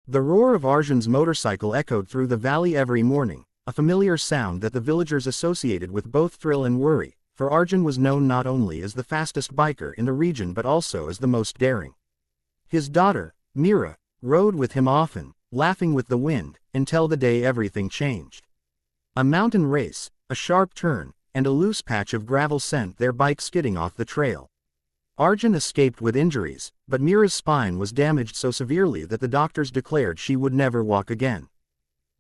The roar of Arjun's motorcycle echoed through the valley every morning, a familiar sound that the villagers associated with both thrill and worry, for Arjun was known not only as the fastest biker in the region but also as the most daring. His daughter, Mira, rode with him often, laughing with the wind, until the day everything changed. A mountain race, a sharp turn, and a loose patch of gravel sent their bike skidding off the trail. Arjun escaped with injuries, but Mira's spine was damaged so severely that the doctors declared she would never walk again.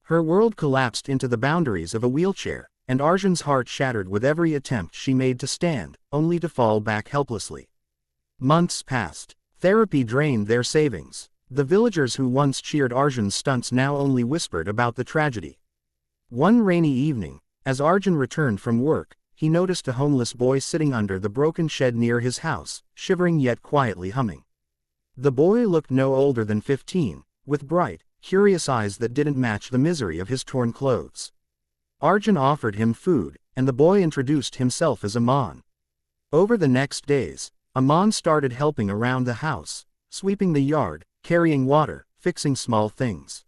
Her world collapsed into the boundaries of a wheelchair, and Arjun's heart shattered with every attempt she made to stand, only to fall back helplessly. Months passed. Therapy drained their savings. The villagers who once cheered Arjun's stunts now only whispered about the tragedy. One rainy evening, as Arjun returned from work, he noticed a homeless boy sitting under the broken shed near his house, shivering yet quietly humming. The boy looked no older than 15, with bright, curious eyes that didn't match the misery of his torn clothes. Arjun offered him food, and the boy introduced himself as Aman. Over the next days, Aman started helping around the house, sweeping the yard, carrying water, fixing small things.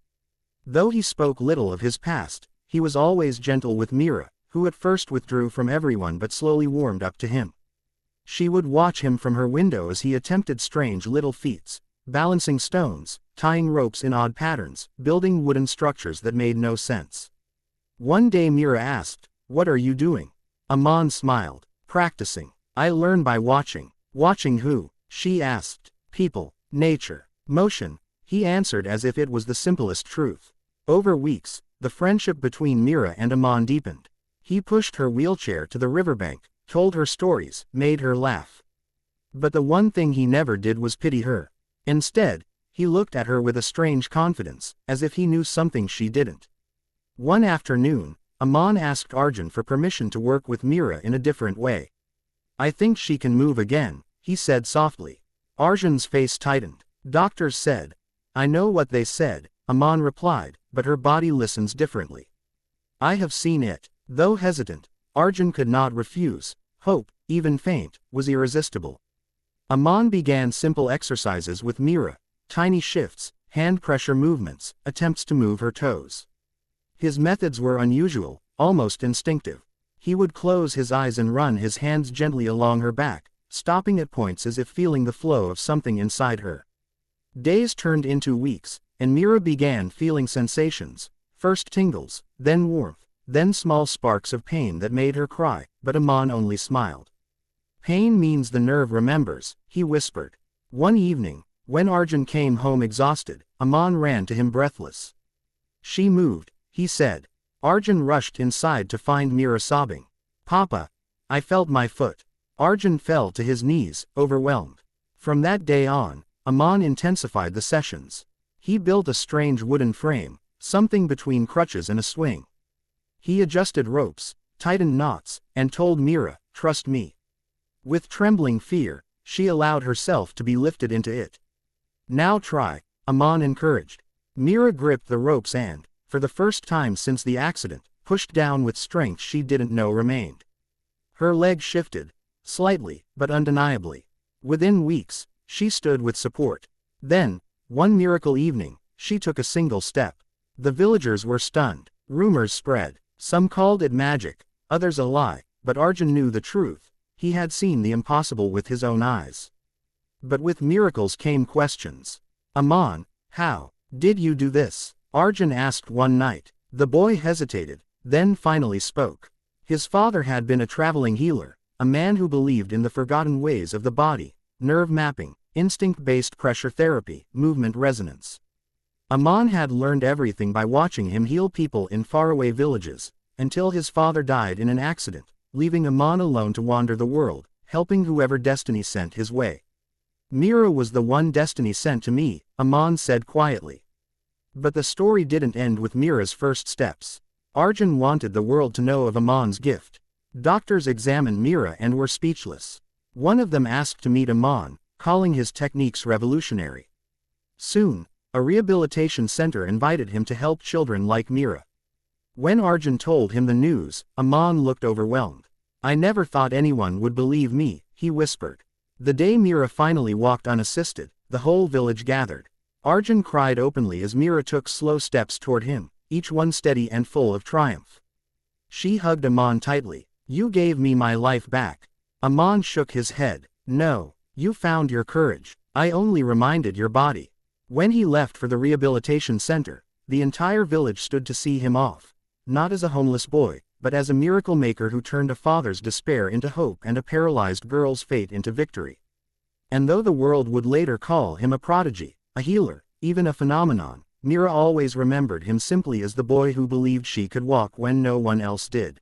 Though he spoke little of his past, he was always gentle with Mira, who at first withdrew from everyone but slowly warmed up to him. She would watch him from her window as he attempted strange little feats, balancing stones, tying ropes in odd patterns, building wooden structures that made no sense. One day Mira asked, "What are you doing?" Aman smiled. "Practicing. I learn by watching." "Watching who?" she asked. "People, nature, motion," he answered as if it was the simplest truth. Over weeks, the friendship between Mira and Aman deepened. He pushed her wheelchair to the riverbank, told her stories, made her laugh. But the one thing he never did was pity her. Instead, he looked at her with a strange confidence, as if he knew something she didn't. One afternoon, Aman asked Arjun for permission to work with Mira in a different way. "I think she can move again," he said softly. Arjun's face tightened. "Doctors said." "I know what they said," Aman replied, "but her body listens differently. I have seen it." Though hesitant, Arjun could not refuse. Hope, even faint, was irresistible. Aman began simple exercises with Mira, tiny shifts, hand pressure movements, attempts to move her toes. His methods were unusual, almost instinctive. He would close his eyes and run his hands gently along her back, stopping at points as if feeling the flow of something inside her. Days turned into weeks, and Mira began feeling sensations, first tingles, then warmth, then small sparks of pain that made her cry, but Aman only smiled. "Pain means the nerve remembers," he whispered. One evening, when Arjun came home exhausted, Aman ran to him breathless. "She moved," he said. Arjun rushed inside to find Mira sobbing. "Papa, I felt my foot." Arjun fell to his knees, overwhelmed. From that day on, Aman intensified the sessions. He built a strange wooden frame, something between crutches and a swing. He adjusted ropes, tightened knots, and told Mira, "Trust me." With trembling fear, she allowed herself to be lifted into it. "Now try," Aman encouraged. Mira gripped the ropes and, for the first time since the accident, pushed down with strength she didn't know remained. Her leg shifted, slightly, but undeniably. Within weeks, she stood with support. Then, one miracle evening, she took a single step. The villagers were stunned. Rumors spread. Some called it magic, others a lie, but Arjun knew the truth. He had seen the impossible with his own eyes. But with miracles came questions. "Aman, how did you do this?" Arjun asked one night. The boy hesitated, then finally spoke. His father had been a traveling healer, a man who believed in the forgotten ways of the body, nerve mapping, instinct-based pressure therapy, movement resonance. Aman had learned everything by watching him heal people in faraway villages, until his father died in an accident, leaving Aman alone to wander the world, helping whoever destiny sent his way. "Mira was the one destiny sent to me," Aman said quietly. But the story didn't end with Mira's first steps. Arjun wanted the world to know of Aman's gift. Doctors examined Mira and were speechless. One of them asked to meet Aman, calling his techniques revolutionary. Soon, a rehabilitation center invited him to help children like Mira. When Arjun told him the news, Aman looked overwhelmed. "I never thought anyone would believe me," he whispered. The day Mira finally walked unassisted, the whole village gathered. Arjun cried openly as Mira took slow steps toward him, each one steady and full of triumph. She hugged Aman tightly. "You gave me my life back." Aman shook his head. "No, you found your courage. I only reminded your body." When he left for the rehabilitation center, the entire village stood to see him off. Not as a homeless boy, but as a miracle maker who turned a father's despair into hope and a paralyzed girl's fate into victory. And though the world would later call him a prodigy, a healer, even a phenomenon, Mira always remembered him simply as the boy who believed she could walk when no one else did.